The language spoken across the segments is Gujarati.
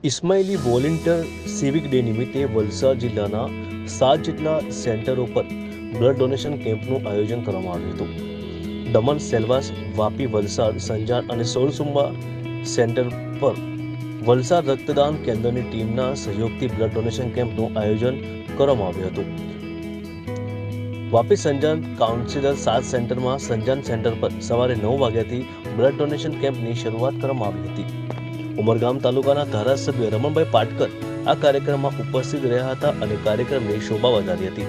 ઇસ્માઇલી વોલેન્ટિયર સિવિક ડે નિમિત્તે વલસાડ જિલ્લાના 7 જેટલા સેન્ટરો પર બ્લડ ડોનેશન કેમ્પનું આયોજન કરવામાં આવ્યું હતું। દમણ, સેલવાસ, વાપી, વલસાડ, સંજાણ અને સોળસુંબા સેન્ટર પર વલસાડ રક્તદાન કેન્દ્રની ટીમના સહયોગથી બ્લડ ડોનેશન કેમ્પનું આયોજન કરવામાં આવ્યું હતું। વાપી સંજાણ કાઉન્સિલર 7 સેન્ટરમાં સંજાણ સેન્ટર પર સવારે 9 વાગ્યાથી બ્લડ ડોનેશન કેમ્પની શરૂઆત કરવામાં આવી હતી। ઉમરગામ તાલુકાના ધારાસભ્ય રમણભાઈ પાટકર આ કાર્યક્રમમાં ઉપસ્થિત રહ્યા હતા અને કાર્યક્રમની શોભા વધારી હતી।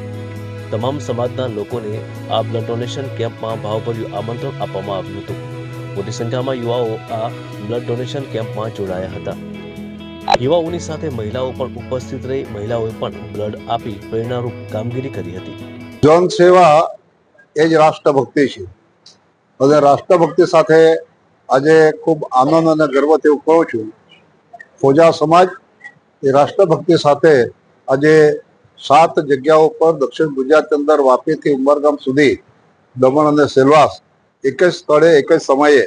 તમામ સમાજના લોકોને આ બ્લડ ડોનેશન કેમ્પમાં ભાવભર્યું આમંત્રણ આપવામાં આવ્યું હતું। મોટી સંખ્યામાં યુવાઓ આ બ્લડ ડોનેશન કેમ્પમાં જોડાયા હતા। યુવાઓની સાથે મહિલાઓ પણ ઉપસ્થિત રહી મહિલાઓએ પણ બ્લડ આપી પ્રેરણારૂપ કામગીરી કરી હતી। જન સેવા એ જ રાષ્ટ્રભક્તિ છે અને રાષ્ટ્રભક્તિ સાથે આજે ખૂબ આનંદ અને ગર્વથી હું કહું છું, ખોજા સમાજ એ રાષ્ટ્રભક્તિ સાથે આજે 7 જગ્યાઓ પર દક્ષિણ ગુજરાતની અંદર વાપીથી ઉમરગામ સુધી, દમણ અને સેલવાસ એક જ સ્થળે એક જ સમયે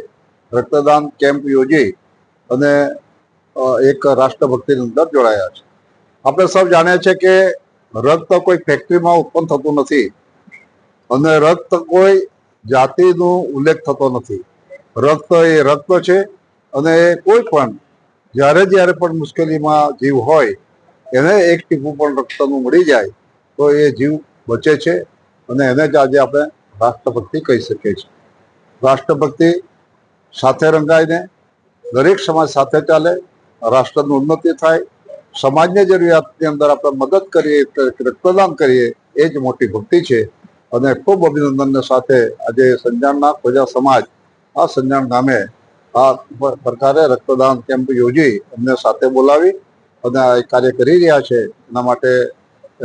રક્તદાન કેમ્પ યોજી અને એક રાષ્ટ્રભક્તિની અંદર જોડાયા છે। આપણે સૌ જાણીએ છીએ કે રક્ત કોઈ ફેક્ટરીમાં ઉત્પન્ન થતું નથી અને રક્ત કોઈ જાતિનો ઉલ્લેખ થતો નથી। રક્ત એ રક્ત છે અને કોઈ પણ જ્યારે પણ મુશ્કેલીમાં જીવ હોય એને એક ટીપું પણ રક્તનું મળી જાય તો એ જીવ બચે છે અને એને જ આજે આપણે રાષ્ટ્રભક્તિ કહી શકીએ છીએ। રાષ્ટ્રભક્તિ સાથે રંગાઈને દરેક સમાજ સાથે ચાલે, રાષ્ટ્રની ઉન્નતિ થાય, સમાજની જરૂરિયાતની અંદર આપણે મદદ કરીએ, રક્તદાન કરીએ, એ જ મોટી ભક્તિ છે। અને ખૂબ અભિનંદનને સાથે આજે સંજાણના ખોજા સમાજ આ સંજાણ ગામે આ પ્રકારે રક્તદાન કેમ્પ યોજી અમને સાથે બોલાવી અને આ કાર્ય કરી રહ્યા છે। એના માટે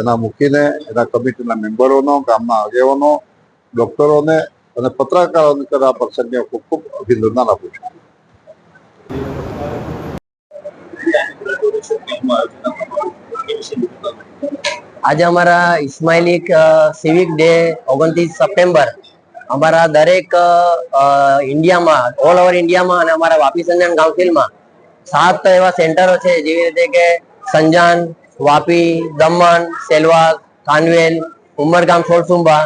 એના મૂકીને એના કમિટીના મેમ્બરોનો, ગામના આગેવાનો, ડોક્ટરોને અને પત્રકારોને આ પ્રસંગે ખૂબ ખૂબ અભિનંદન આપું છું। આજે અમારા ઇસ્માઇલી સિવિક ડે 29 સપ્ટેમ્બર અમારા દરેક ઇન્ડિયામાં, ઓલ ઓવર ઇન્ડિયામાં અને અમારા વાપી સંજાણ કાઉન્સિલમાં 7 એવા સેન્ટરો છે, જેવી રીતે કે સંજાણ, વાપી, દમણ, સેલવાસ, કાનવેલ, ઉમરગામ, સોળસુંબા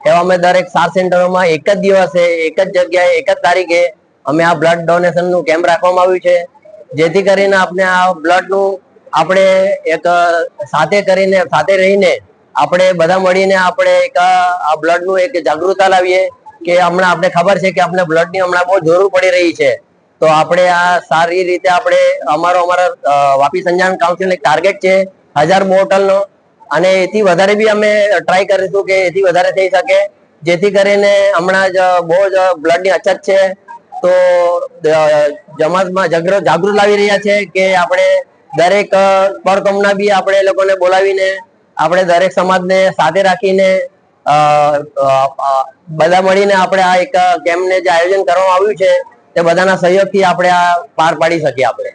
એવા અમે દરેક 7 સેન્ટરોમાં એક જ દિવસે, એક જ જગ્યાએ, એક જ તારીખે અમે આ બ્લડ ડોનેશનનું કેમ્પ રાખવામાં આવ્યું છે, જેથી કરીને આપણે આ બ્લડનું આપણે એક સાથે રહીને આપણે બધા મળીને આપણે એક આ બ્લડનું એક જાગૃતતા લાવીએ કે હમણાં આપણે ખબર છે કે આપણે બ્લડની હમણાં બહુ જરૂર પડી રહી છે। તો આપણે આ સારી રીતે આપણે અમારા વાપી સંજાણ કાઉન્સિલ એક ટાર્ગેટ છે 1000 બોટલનો, અને એથી વધારે બી અમે ટ્રાય કરીશું કે એથી વધારે થઈ શકે, જેથી કરીને હમણાં જ બહુ જ બ્લડની અછત છે। તો સમાજમાં જાગૃત લાવી રહ્યા છે કે આપણે દરેક પરકમના બી આપણે એ લોકોને બોલાવીને આપણે દરેક સમાજને સાથે રાખીને બધા મળીને આપણે આ એક કેમ્પને જે આયોજન કરવામાં આવ્યું છે તે બધાના સહયોગથી આપણે આ પાર પાડી શકીએ આપણે।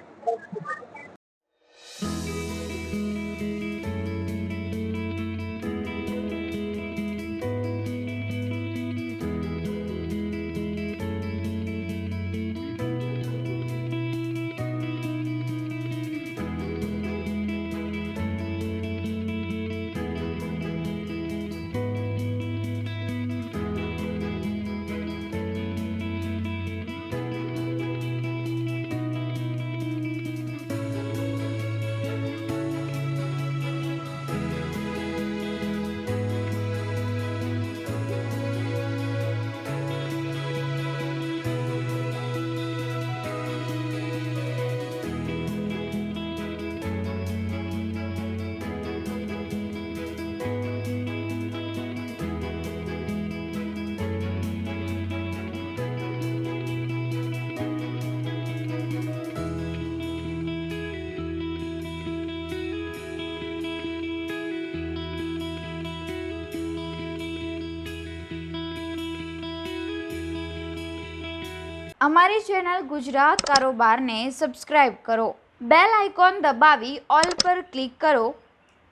અમારી ચેનલ ગુજરાત કારોબારને સબસ્ક્રાઇબ કરો, બેલ આઇકોન દબાવી ઓલ પર ક્લિક કરો,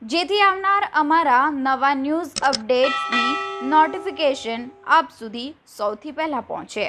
જેથી આવનાર અમારા નવા ન્યૂઝ અપડેટ્સની નોટિફિકેશન આપ સુધી સૌથી પહેલાં પહોંચે।